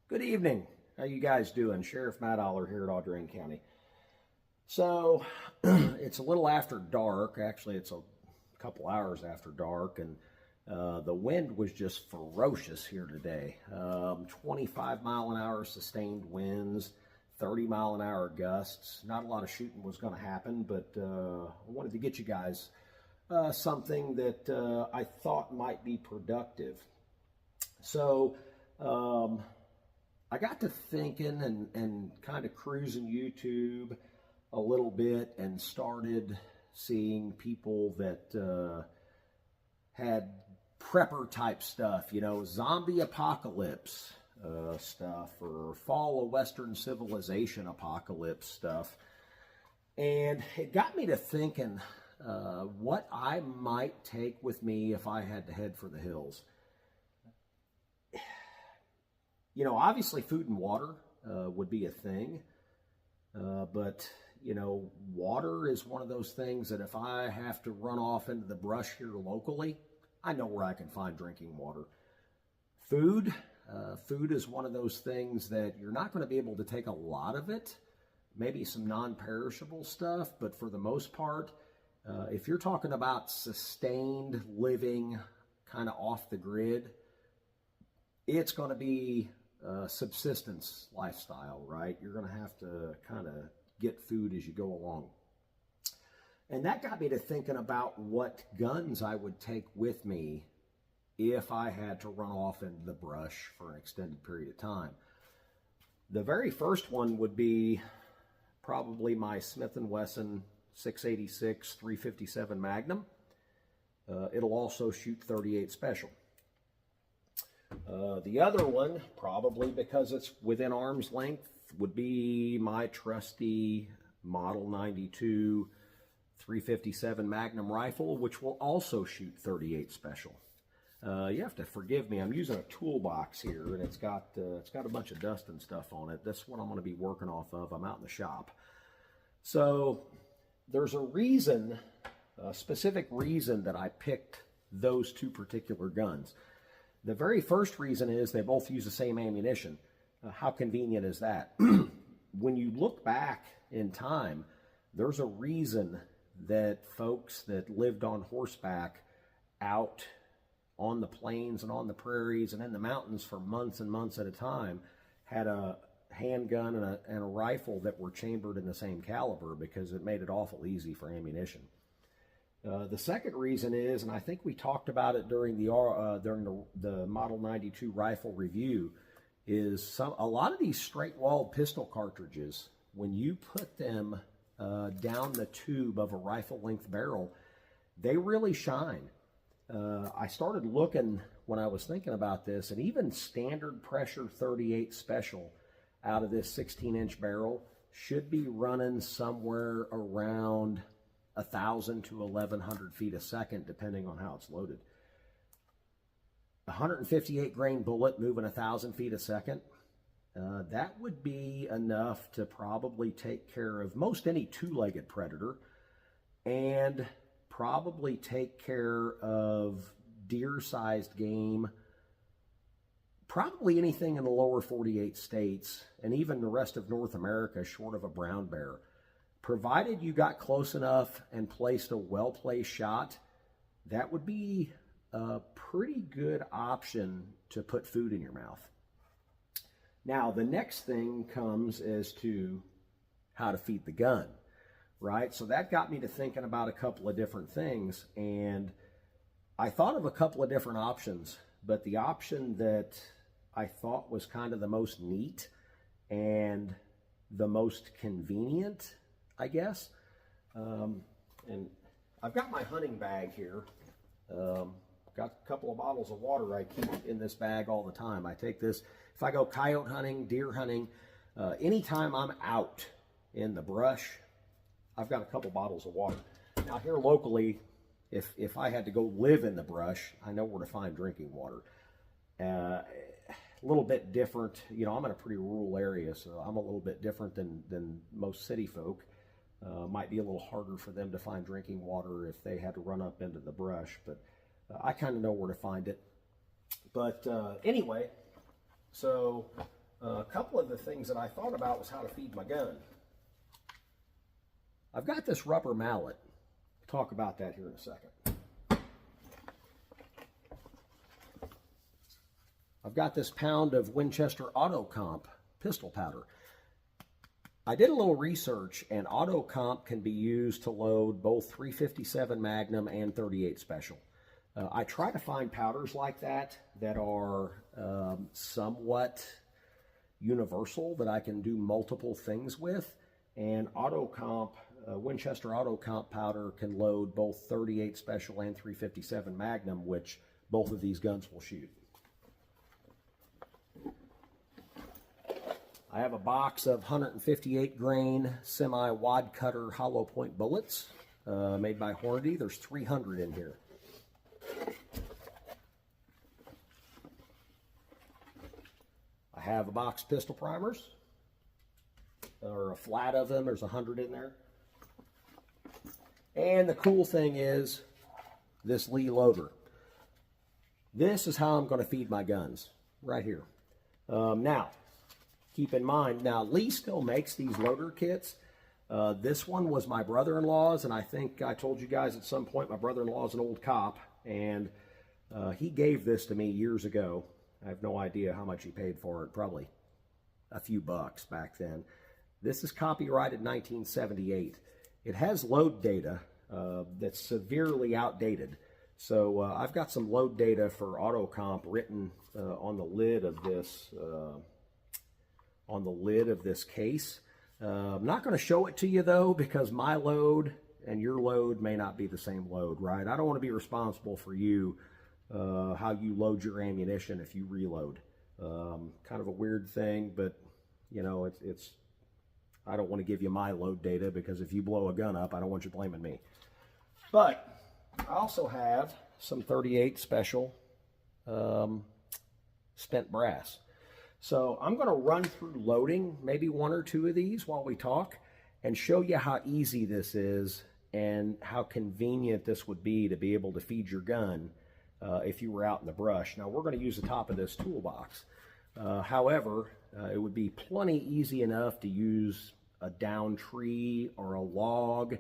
Good evening. How you guys doing? Sheriff Matt Aller here at Audrain County. So it's a little after dark. Actually, it's a couple hours after dark, and the wind was just ferocious here today. 25-mile-an-hour sustained winds, 30-mile-an-hour gusts. Not a lot of shooting was going to happen, but I wanted to get you guys something that I thought might be productive. So I got to thinking and kind of cruising YouTube a little bit and started seeing people that had prepper type stuff, you know, zombie apocalypse stuff or fall of Western civilization apocalypse stuff. And it got me to thinking what I might take with me if I had to head for the hills. You know, obviously food and water would be a thing, but, you know, water is one of those things that if I have to run off into the brush here locally, I know where I can find drinking water. Food is one of those things that you're not going to be able to take a lot of it, maybe some non-perishable stuff, but for the most part, if you're talking about sustained living, kind of off the grid, it's going to be subsistence lifestyle, right? You're going to have to kind of get food as you go along. And that got me to thinking about what guns I would take with me if I had to run off into the brush for an extended period of time. The very first one would be probably my Smith & Wesson 686 357 Magnum. It'll also shoot 38 Special. The other one, probably because it's within arm's length, would be my trusty Model 92 357 Magnum rifle, which will also shoot 38 Special. You have to forgive me, I'm using a toolbox here, and it's got a bunch of dust and stuff on it. That's what I'm going to be working off of. I'm out in the shop. So there's a reason, a specific reason that I picked those two particular guns. The very first reason is they both use the same ammunition. How convenient is that? When you look back in time, there's a reason that folks that lived on horseback out on the plains and on the prairies and in the mountains for months and months at a time had a handgun and a rifle that were chambered in the same caliber, because it made it awful easy for ammunition. The second reason is, and I think we talked about it during the Model 92 rifle review, is a lot of these straight-walled pistol cartridges, when you put them down the tube of a rifle-length barrel, they really shine. I started looking when I was thinking about this, and even standard pressure 38 Special out of this 16-inch barrel should be running somewhere around 1,000 to 1,100 feet a second, depending on how it's loaded. 158 grain bullet moving 1,000 feet a second, that would be enough to probably take care of most any two-legged predator, and probably take care of deer-sized game, probably anything in the lower 48 states, and even the rest of North America short of a brown bear. Provided you got close enough and placed a well-placed shot, that would be a pretty good option to put food in your mouth. Now, the next thing comes as to how to feed the gun, right? So that got me to thinking about a couple of different things, and I thought of a couple of different options, but the option that I thought was kind of the most neat and the most convenient, I guess. And I've got my hunting bag here. Got a couple of bottles of water I keep in this bag all the time. I take this if I go coyote hunting, deer hunting, anytime I'm out in the brush, I've got a couple bottles of water. Now here locally, if I had to go live in the brush, I know where to find drinking water. A little bit different, you know, I'm in a pretty rural area, so I'm a little bit different than most city folk. Might be a little harder for them to find drinking water if they had to run up into the brush, but I kind of know where to find it. But anyway, so A couple of the things that I thought about was how to feed my gun. I've got this rubber mallet. We'll talk about that here in a second. I've got this pound of Winchester Auto Comp pistol powder. I did a little research, and Auto Comp can be used to load both 357 Magnum and 38 Special. I try to find powders like that are somewhat universal, that I can do multiple things with, and Auto Comp, Winchester Auto Comp powder can load both 38 Special and 357 Magnum, which both of these guns will shoot. I have a box of 158 grain semi-wad cutter hollow point bullets made by Hornady. There's 300 in here. I have a box of pistol primers, or a flat of them. There's 100 in there. And the cool thing is this Lee loader. This is how I'm going to feed my guns, right here. Now, keep in mind, now Lee still makes these loader kits. This one was my brother-in-law's, and I think I told you guys at some point my brother-in-law is an old cop, and he gave this to me years ago. I have no idea how much he paid for it, probably a few bucks back then. This is copyrighted 1978. It has load data that's severely outdated. So I've got some load data for Auto Comp written on the lid of this case. I'm not going to show it to you though, because my load and your load may not be the same load, right? I don't want to be responsible for you, how you load your ammunition if you reload. Kind of a weird thing, but you know, I don't want to give you my load data, because if you blow a gun up, I don't want you blaming me. But I also have some 38 Special spent brass. So I'm going to run through loading maybe one or two of these while we talk, and show you how easy this is and how convenient this would be to be able to feed your gun if you were out in the brush. Now we're going to use the top of this toolbox. However, it would be plenty easy enough to use a down tree or a log.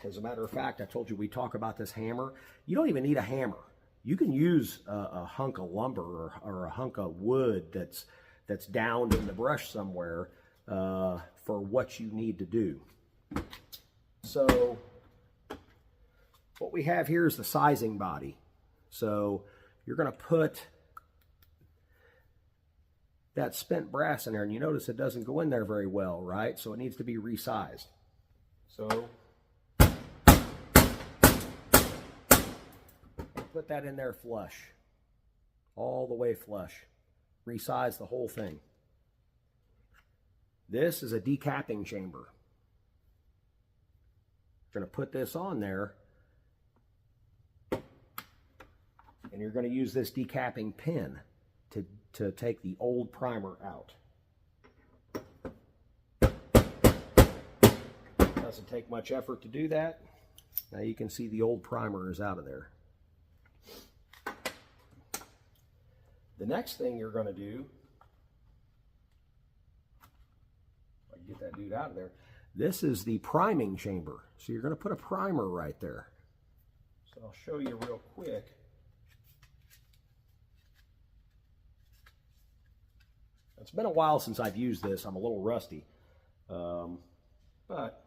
As a matter of fact, I told you we talk about this hammer. You don't even need a hammer. You can use a hunk of lumber or a hunk of wood that's downed in the brush somewhere for what you need to do. So what we have here is the sizing body. So you're going to put that spent brass in there, and you notice it doesn't go in there very well, right? So it needs to be resized. So put that in there flush, all the way flush. Resize the whole thing. This is a decapping chamber. You're going to put this on there, and you're going to use this decapping pin to take the old primer out. Doesn't take much effort to do that. Now you can see the old primer is out of there. The next thing you're going to do, if I can get that dude out of there, this is the priming chamber. So you're going to put a primer right there. So I'll show you real quick. It's been a while since I've used this. I'm a little rusty. But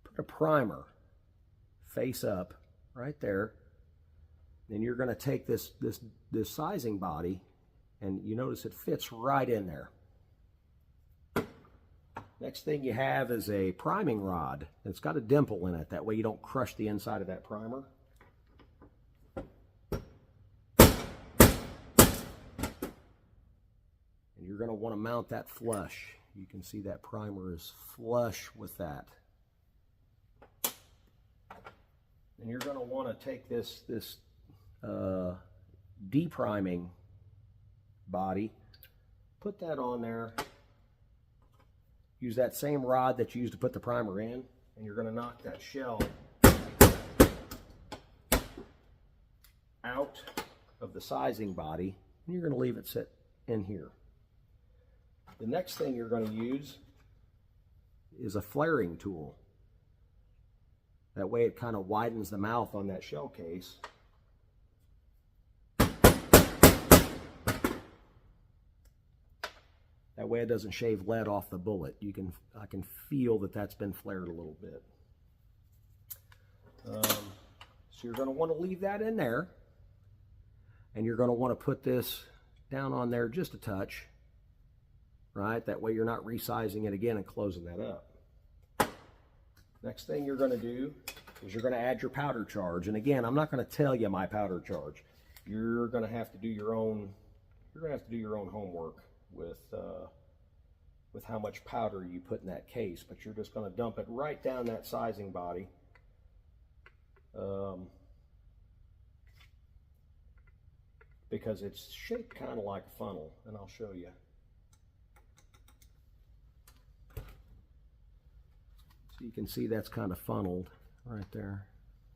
put a primer face up right there. Then you're going to take this sizing body, and you notice it fits right in there. Next thing you have is a priming rod. It's got a dimple in it. That way you don't crush the inside of that primer. And you're going to want to mount that flush. You can see that primer is flush with that. And you're going to want to take this depriming body, put that on there, use that same rod that you used to put the primer in, and you're going to knock that shell out of the sizing body and you're going to leave it sit in here. The next thing you're going to use is a flaring tool. That way it kind of widens the mouth on that shell case. That way it doesn't shave lead off the bullet. I can feel that that's been flared a little bit. So you're going to want to leave that in there. And you're going to want to put this down on there just a touch. Right? That way you're not resizing it again and closing that up. Next thing you're going to do is you're going to add your powder charge. And again, I'm not going to tell you my powder charge. You're going to have to do your own. You're going to have to do your own homework with how much powder you put in that case. But you're just going to dump it right down that sizing body. Because it's shaped kind of like a funnel, and I'll show you. So you can see that's kind of funneled right there.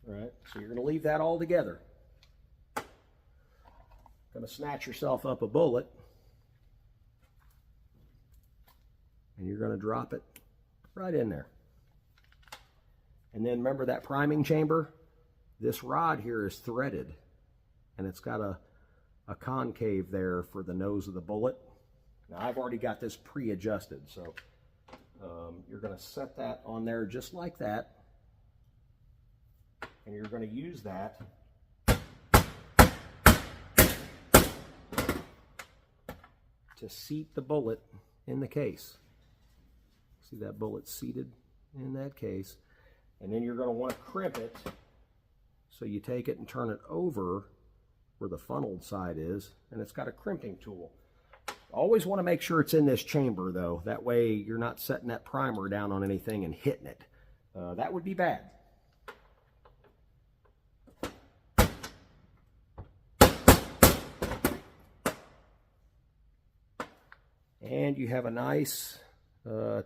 All right, so you're going to leave that all together. Going to snatch yourself up a bullet, and you're going to drop it right in there. And then remember that priming chamber? This rod here is threaded, and it's got a concave there for the nose of the bullet. Now I've already got this pre-adjusted, so you're going to set that on there just like that, and you're going to use that to seat the bullet in the case. See that bullet seated in that case, and then you're going to want to crimp it. So you take it and turn it over where the funneled side is, and it's got a crimping tool. Always want to make sure it's in this chamber though. That way you're not setting that primer down on anything and hitting it. That would be bad. And you have a nice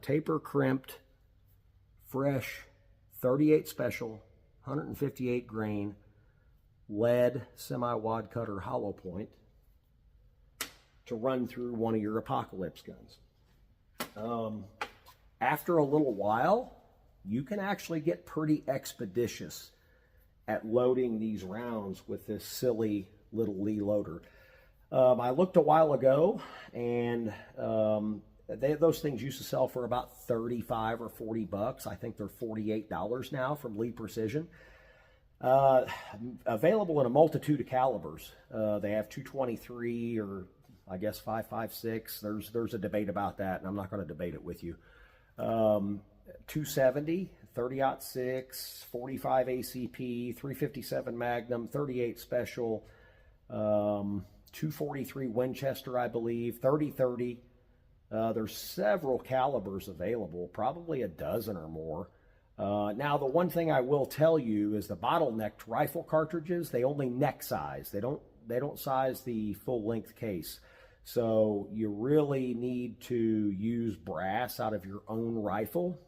taper crimped, fresh 38 special, 158 grain lead semi-wad cutter hollow point to run through one of your Apocalypse guns. After a little while, you can actually get pretty expeditious at loading these rounds with this silly little Lee loader. I looked a while ago, and those things used to sell for about 35 or 40 bucks. I think they're $48 now from Lee Precision. Available in a multitude of calibers. They have 223 or I guess 5.56. There's a debate about that, and I'm not going to debate it with you. 270, 30-06, 45 ACP, 357 Magnum, 38 Special, 243 Winchester, I believe, 30-30. There's several calibers available, probably a dozen or more. Now, the one thing I will tell you is the bottlenecked rifle cartridges, they only neck size. They don't size the full-length case. So you really need to use brass out of your own rifle,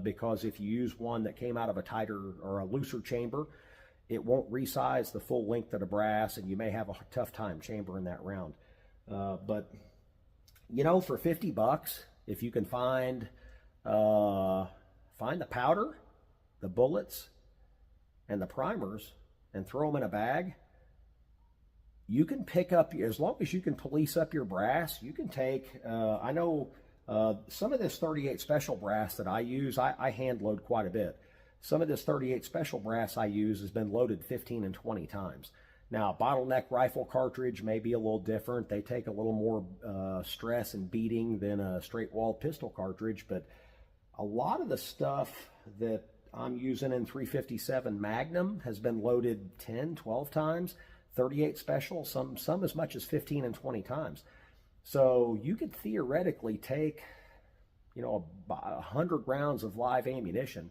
because if you use one that came out of a tighter or a looser chamber, it won't resize the full length of the brass, and you may have a tough time chambering that round. But, you know, for 50 bucks, if you can find the powder, the bullets, and the primers, and throw them in a bag, you can pick up, as long as you can police up your brass, you can take, I know some of this 38 Special brass that I use, I hand load quite a bit. Some of this 38 Special brass I use has been loaded 15 and 20 times. Now, bottleneck rifle cartridge may be a little different. They take a little more stress and beating than a straight-walled pistol cartridge, but a lot of the stuff that I'm using in 357 Magnum has been loaded 10, 12 times. 38 Special, some as much as 15 and 20 times. So you could theoretically take, you know, 100 rounds of live ammunition,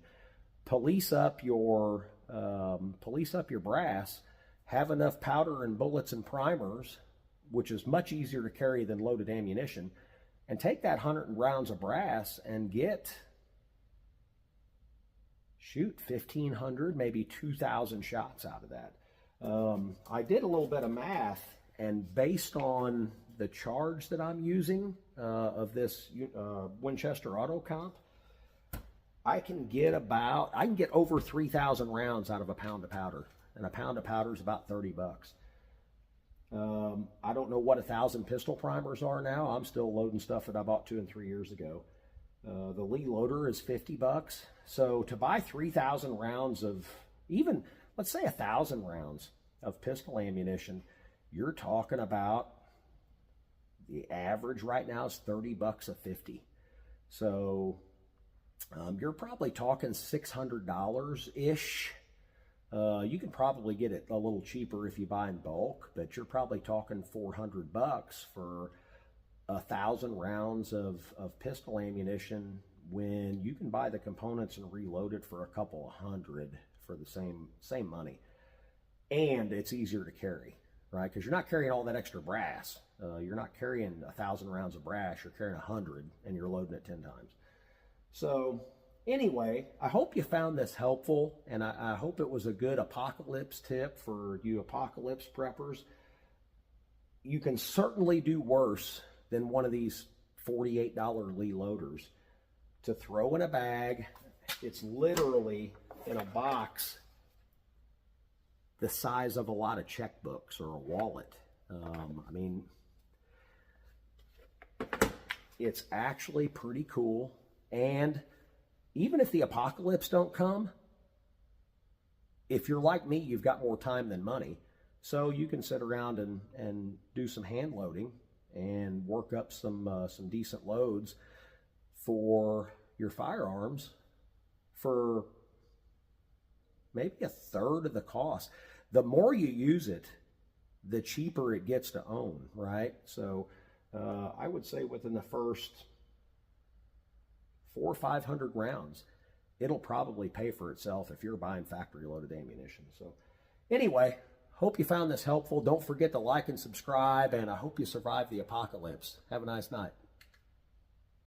police up your brass, have enough powder and bullets and primers, which is much easier to carry than loaded ammunition, and take that 100 rounds of brass and get, shoot, 1,500, maybe 2,000 shots out of that. I did a little bit of math, And based on the charge that I'm using of this Winchester Auto Comp, I can get over 3,000 rounds out of a pound of powder, and a pound of powder is about 30 bucks. I don't know what 1,000 pistol primers are now. I'm still loading stuff that I bought 2 and 3 years ago. The Lee loader is 50 bucks. So to buy 3,000 rounds of, even let's say 1,000 rounds of pistol ammunition, you're talking about, the average right now is 30 bucks a 50. So you're probably talking $600-ish. You can probably get it a little cheaper if you buy in bulk, but you're probably talking 400 bucks for 1,000 rounds of pistol ammunition, when you can buy the components and reload it for a couple of hundred for the same money. And it's easier to carry, right? Because you're not carrying all that extra brass. You're not carrying 1,000 rounds of brass. You're carrying 100, and you're loading it 10 times. So anyway, I hope you found this helpful, and I hope it was a good apocalypse tip for you apocalypse preppers. You can certainly do worse than one of these $48 Lee loaders. To throw in a bag, it's literally in a box the size of a lot of checkbooks or a wallet. I mean, it's actually pretty cool. And even if the apocalypse don't come, if you're like me, you've got more time than money. So you can sit around and do some hand loading and work up some decent loads for your firearms for maybe a third of the cost. The more you use it, the cheaper it gets to own, right? So I would say within the first 400 or 500 rounds, it'll probably pay for itself if you're buying factory loaded ammunition. So anyway, hope you found this helpful. Don't forget to like and subscribe, and I hope you survive the apocalypse. Have a nice night.